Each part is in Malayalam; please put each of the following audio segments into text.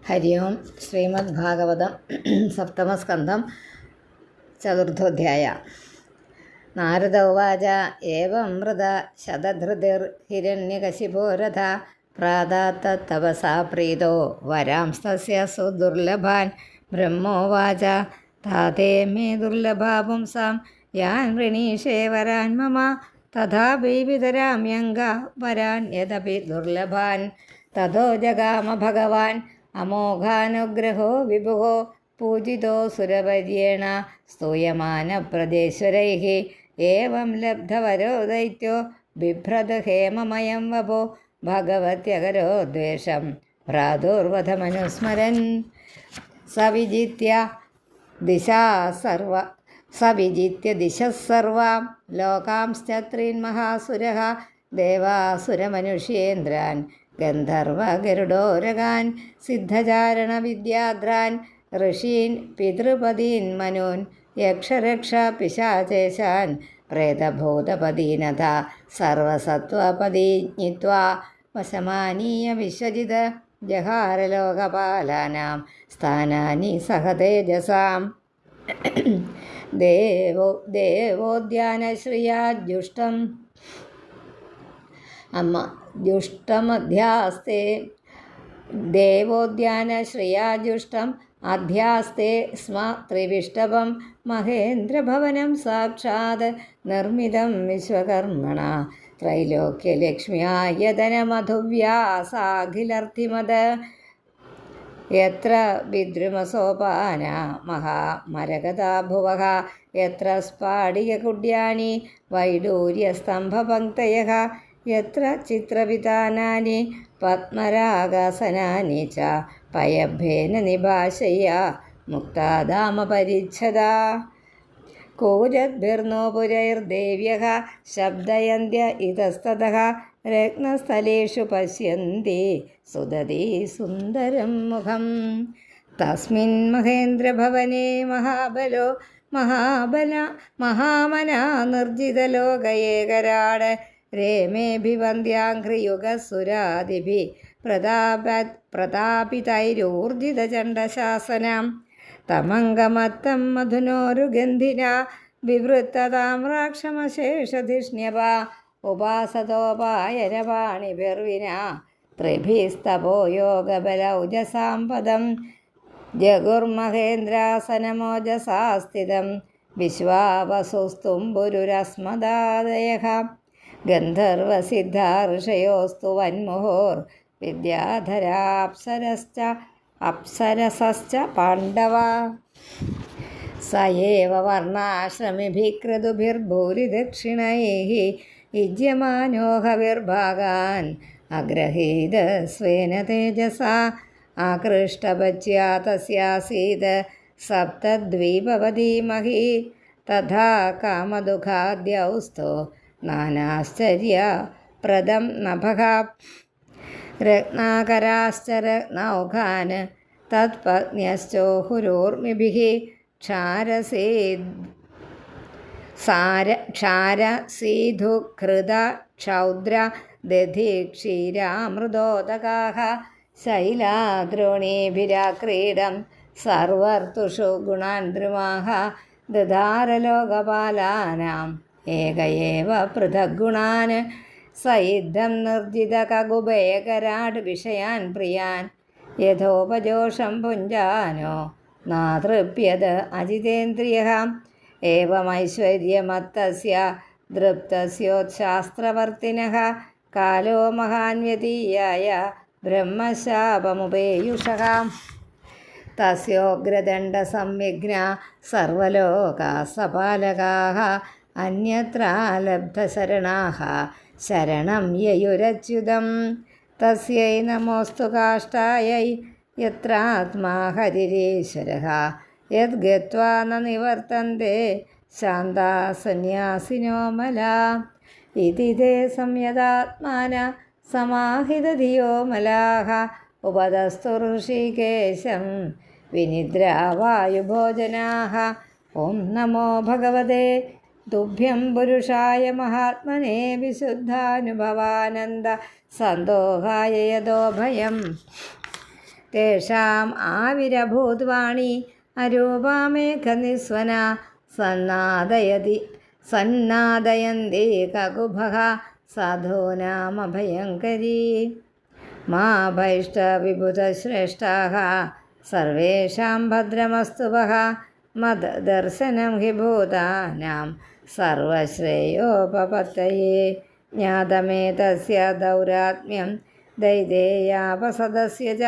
ഹരി ഓം. ശ്രീമദ്ഭാഗവതം സപ്തമസ്കന്ധം ചതുർത്ഥോധ്യായ. നാരദ ഉവാച ഏവം മൃത ശതധൃതിർഹിരണ്യകശിപോ രഥ പ്രാദാത്തപസാ പ്രീതോ വരാംസ്തസ്യ സുദുർലഭാൻ ബ്രഹ്മോവാച താതേ മേ ദുർലഭാ പുംസാം യാൻ വൃണീഷേ വരാൻ മമ തഥാപി വിതരാമ്യംഗ വരാൻ യദപി ദുർലഭാൻ. തതോ ജഗാമ ഭഗവാൻ അമോഘാനുഗ്രഹോ വിഭുഃ പൂജിതോ സുരപര്യേണ സ്തൂയമാനപ്രദേശ്വരൈഃ ഏവം ലബ്ധവരോ ദൈത്യോ ബിഭ്രത് ഹേമമയം വപോ ഭഗവത്യകരോ ദ്വേഷം ഭ്രാതുർവധമനുസ്മരൻ സവിജിത്യ ദിശഃ സർവാം ലോകാംശ്ചത്രീൻ മഹാസുരഃ ദേവാസുരമനുഷ്യേന്ദ്രാൻ ഗന്ധർവഗരുഡോരകാൻ സിദ്ധചാരണവിദ്യാദ്രാൻ ഋഷീൻ പിതൃപദീൻ മനൂൻ യക്ഷരക്ഷപിശാചേശാൻ പ്രേതഭൂതപദീനഥ സർവസത്വപദീഞ്ജിത്വാ വശമാനീയ വിശ്വജിത് ജഹാരലോകപാലാനാം സ്ഥാനാനി സഹ തേജസാം. ദേവോദ്യാനശ്രിയാജുഷ്ടം ജുഷ്ടമധ്യാസ്തേ ദേവോദ്യാനശ്രിയാജുഷ്ടം അധ്യാസ്തേ സ്മ ത്രിവിഷ്ടഭം മഹേന്ദ്രഭവനം സാക്ഷാത് നിർമ്മിതം വിശ്വകർമ്മണ ത്രൈലോക്യലക്ഷ്മ്യായതനമധുവ്യാസാഖിലർത്ഥിമത് യത്ര വിദ്രുമസോപാന മഹാമരകഥാ ഭുവഃ യത്ര സ്ഫാടികകുഡ്യാനി വൈഡൂര്യസ്തംഭപങ്ക്തയഃ യത്ര ചിത്രവിതാനാനി പത്മരാഗാസനാനി ച പയഭേന നിഭാശയ്യ മുക്താധാമപരിച്ഛദാ. കൂജദ്ഭിർനോപുരൈർദേവ്യഃ ശബ്ദയന്ത്യ ഇതസ്തതഃ രത്നസ്ഥലേഷു പശ്യന്തി സുദതി സുന്ദരം മുഖം. തസ്മിൻ മഹേന്ദ്രഭവനെ മഹാമനാ നിർജിതലോകയേകരാട് രേമേഭിവന്ദ്യാഘ്രിയുഗസുരാദിഭിः പ്രതാപിതൈരൂർജിതചണ്ഡശാസനം തമംഗമത്തം മധുനോരുഗന്ധിനാ വിവൃത്തതാമ്രാക്ഷമശേഷധിഷ്ണ്യപ ഉപാസതോപായനപാണിഭിർവിനാ ത്രിഭിസ്തപോ യോഗബലൗജസാം പദം ജഗുർമഹേന്ദ്രാസനമോജസാ സ്ഥിതം വിശ്വാവസുസ്തുംബുരുരസ്മദാദയഃ ഗന്ധർവസിദ്ധാ ഋഷയോസ്തു വന്മുഹോർ വിദ്യാധരാപ്സരസശ്ച പാണ്ഡവാ. സ ഏവ വർണ്ണാശ്രമിഭിः ക്രതുഭിർഭൂരിദക്ഷിണൈः യുജ്യമാനോ ഹവിർഭാഗാൻ അഗ്രഹീത് സ്വേന തേജസാ. ആകൃഷ്ടപച്യാ തസ്യാസീത് സപ്തദ്വീപവതി മഹീ തഥാ കാമദുഃഖാദ്യൗസ്തോ നാനാശ്ചര്യപ്രദം നഭഃ രത്നാകരാശ്ച രത്നൗഘാൻ തത്പത്ന്യശ്ചോഹുരോർമിഭിः ക്ഷാരസീധുഘൃത ക്ഷൗദ്ര ദധി ക്ഷീരാമൃതോദകാः ശൈലാദ്രോണീഭിരാക്രീഡം സർവർത്തുഷു ഗുണാൻ ദ്രുമാः ദധാരലോകപാലാനാം ഏക ഏവ പൃഥഗ്ഗുണാൻ സയിദ്ധം നിർജിതകകുഭേകരാട് വിഷയാൻ പ്രിയാൻ യഥോപജോഷം ഭുഞ്ജാനോ നാതൃപ്യത് അജിതേന്ദ്രിയഃ. ഏവമൈശ്വര്യമത്തസ്യ ദൃപ്തസ്യോച്ഛാസ്ത്രവർത്തിനഃ കാലോ മഹാൻ വ്യതീയായ ബ്രഹ്മശാപമുപേയുഷഃ. തസ്യോഗ്രദണ്ഡസംവിഘ്നാ സർവലോകാഃ സപാലകാഃ അന്യത്രാലബ്ധശരണാഃ ശരണം യയുരച്യുതം. തസ്യൈ നമോസ്തു കാഷ്ഠായൈ യത്രാത്മാ ഹരിരീശ്വരഃ യദ്ഗത്വാ ന നിവർത്തന്തെ ശാന്താ സന്യാസിനോ മലാ. ഇതി തേ സംയതാത്മാന സമാഹിതധിയോ മലാഃ ഉപതസ്തു ഋഷികേശം വിനിദ്രാ വായുഭോജനാഃ. ഓം നമോ ഭഗവതേ തുഭ്യം പുരുഷായ മഹാത്മനെ വിശുദ്ധാനുഭവാനന്ദ സന്തോഹായ യതോ ഭയം തേഷാം ആവിരഭൂദ്വാണി അരൂപാമേഘനിസ്വന സന്നാദയന്തി കകുഭഃ സാധൂനാമഭയങ്കരീ മാ ഭൈഷ്ടവിബുധശ്രേഷ്ഠാഃ സർവേഷാം ഭദ്രമസ്തു വഃ മദ്ദർശനം ഹി ഭൂതാനാം സർവശ്രേയോപപത്തയേ ജ്ഞാതമേതസ്യ ദൗരാത്മ്യം ദൈദേയാപസദസ്യ ച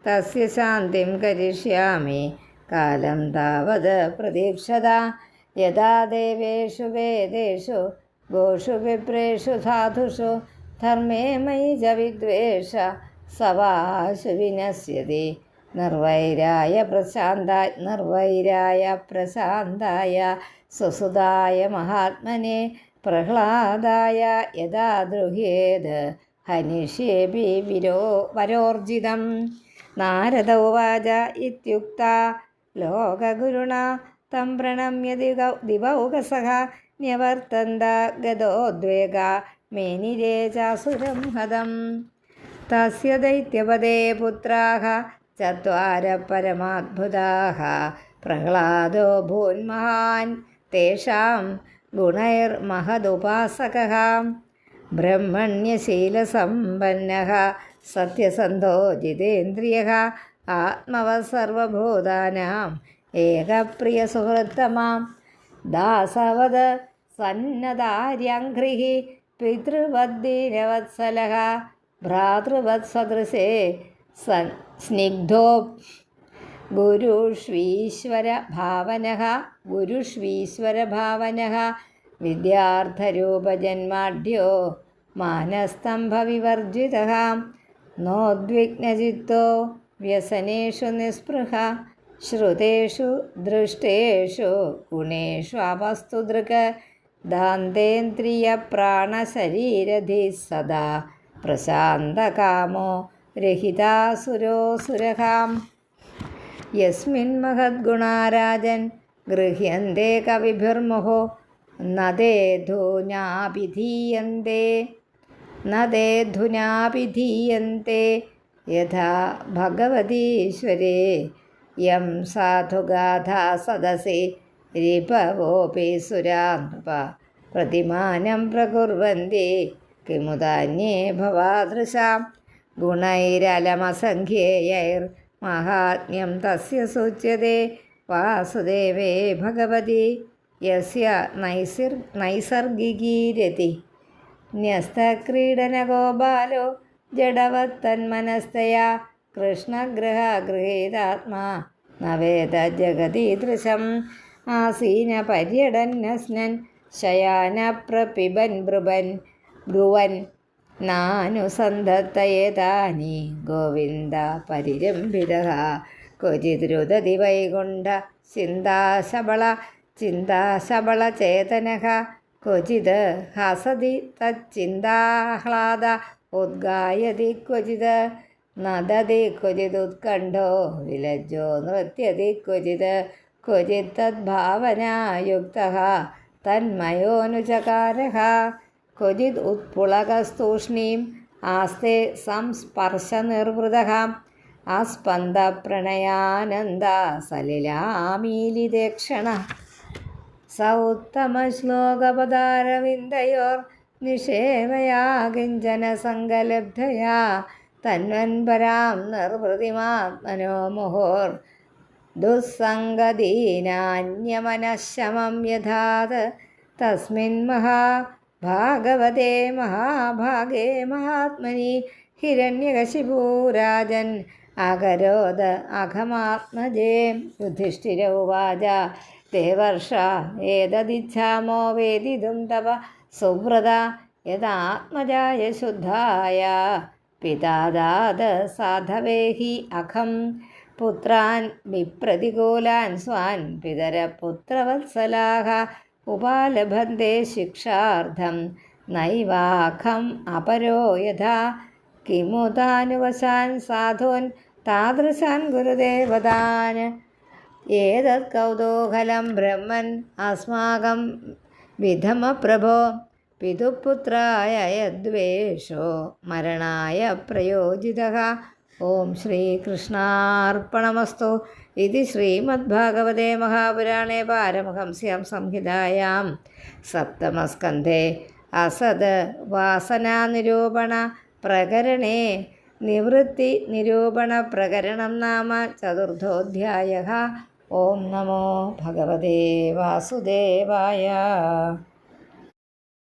തസ്യ ശാന്തിം കരിഷ്യാമി കാലം താവത് പ്രതീക്ഷത യഥാ ദേവേഷു വേദേഷു ഗോഷു വിപ്രേഷു സാധുഷു ധർമ്മേ മയി ച വിദ്വേഷ സവാശു വിനശ്യതി നിർവൈരായ പ്രശാന്തായ സുസുതായ മഹാത്മനെ പ്രഹ്ലാദായ യഥാ ദ്രുഹ്യേത് ഹനിഷ്യേപി വരോർജിതം നാരദ ഉവാച ഇത്യുക്ത ലോകഗുരുണ തം പ്രണമ്യ ദിവൗകസഃ ന്യവർത്തന്ത ഗതോദ്വേഗ മേനിരേ ചാസുരം ഹതം തസ്യ ദൈത്യപദേ പുത്രാഃ ചത്വാര പരമാദ്ഭുതാഃ പ്രഹ്ലാദോ ഭൂന്മഹാൻ തേഷാം ഗുണൈർമഹദുപാസകഃ ബ്രഹ്മണ്യശീലസമ്പന്നഃ സത്യസന്ധോ ജിതേന്ദ്രിയഃ ആത്മവഃ സർവഭൂതാനാം ഏകപ്രിയസുഹൃത്തമാം ദാസവത് സന്നദാര്യംഘ്രിഃ പിതൃവദ്ദീനവത്സലഃ ഭ്രാതൃവത്സദൃശേ സ്നിഗ്ധോ ഗുരുഷ്വീശ്വരഭാവനഃ വിദ്യാർത്ഥരൂപജന്മാഢ്യോ മാനസ്തംഭവിവർജിതഃ നോദ്വിഗ്നചിത്തോ വ്യസനേഷു നിസ്പൃഹ ശ്രുതേഷു ദൃഷ്ടേഷു ഗുണേഷു അപസ്തുദൃക് ദാന്തേന്ദ്രിയപ്രാണശരീരധി സദാ പ്രശാന്തകാമോ രഹിതാസുരോസുരഃ യസ്മിൻ മഹദ്ഗുണാരാജൻ ഗൃഹ്യന്തേ കവിഭിർമുഹോ നദേധുനാഭിധീയന്തേ യഥാ ഭഗവതീശ്വരേ യം സാധുഗാഥാ സദസി രിപവോപി സുരാ നൃപ പ്രതിമാനം പ്രകുർവന്തി കിമുദാന്യേ ഭവാദൃശാം ഗുണൈരലമസംഖ്യേയൈർമഹാത്മ്യം തസ്യ സൂച്യതേ വാസുദേവേ ഭഗവതി യസ്യ നൈസർഗികീ രതി ന്യസ്തക്രീഡനകോ ബാലോ ജഡവത്തന്മനസ്തയാ കൃഷ്ണഗൃഹഗൃഹീതാത്മാ നവേദ ജഗതീദൃശം ആസീന പര്യടന്നസ്നൻ ശയാനപ്രപിബൻ ബ്രുവൻ നാനുസന്ധത്തയേതാനി ഗോവിന്ദ പരിരംഭിതഃ ക്വചിദ്രുദതി വൈകുണ്ഠ ചിന്താശബളചേതനഃ ക്വചിത് ഹസതി തച്ചിന്താഹ്ലാദ ഉദ്ഗായതി ക്വചിത് നദതി ക്വചിദുത്കണ്ഠോ വിലജ്ജോ നൃത്യതി ക്വചിത് തദ്ഭാവനായുക്തഃ തന്മയോനുചകാരഃ ക്വചിത് ഉത്പുളകസ്തൂഷ്ണീം ആസ്തേ സംസ്പർശനിർവൃതഃ ആസ്പന്ദപ്രണയാനന്ദ സലിലാമീലിതേക്ഷണഃ സ ഉത്തമശ്ലോകപദാരവിന്ദയോർ നിഷേവയാ കിഞ്ചന സങ്കലബ്ധയാ തന്വൻപരാം നിർവൃതിമാത്മനോ മുഹോർ ദുസ്സംഗദീനാന്യമനഃശമം യഥാത് തസ്മിൻ മഹാഭാഗവതേ മഹാഭാഗേ മഹാത്മനി ഹിരണ്യകശിപൂരാജൻ അകരോദ അഘമാത്മജേ യുധിഷ്ഠിര ഉവാച ദേവർഷ ഏതദിച്ഛാമോ വേദിതും തവ സുവ്രത യഥാത്മജായ ശുദ്ധായ പിതാദാത് സാധവേ ഹി അഖം പുത്രാൻ വിപ്രതികൂലാൻ സ്വാൻ പിതരപുത്രവത്സലാഃ ഉപാലഭന്തെ ശിക്ഷാർത്ഥം നൈവാഖം അപരോ യഥാ കിമുതാനുവശാൻ സാധൂൻ താദൃശാൻ ഗുരുദേവതാൻ ഏതത് കൗതൂഹലം ബ്രഹ്മൻ അസ്മാകം വിധമ പ്രഭോ പിതുപുത്രായ യദ്വേഷോ മരണായ പ്രയോജിതഃ ഓം ശ്രീകൃഷ്ണാർപ്പണമസ്തു. ഇതി ശ്രീമദ്ഭാഗവതേ മഹാപുരാണേ പാരമഹംസ്യാം സംഹിതായാം സപ്തമസ്കന്ധേ അസത് വാസനാനിരൂപണ പ്രകരണേ നിവൃത്തി നിരൂപണ പ്രകരണം നാമ ചതുർത്ഥോധ്യായഃ. ഓം നമോ ഭഗവതേ വാസുദേവായ.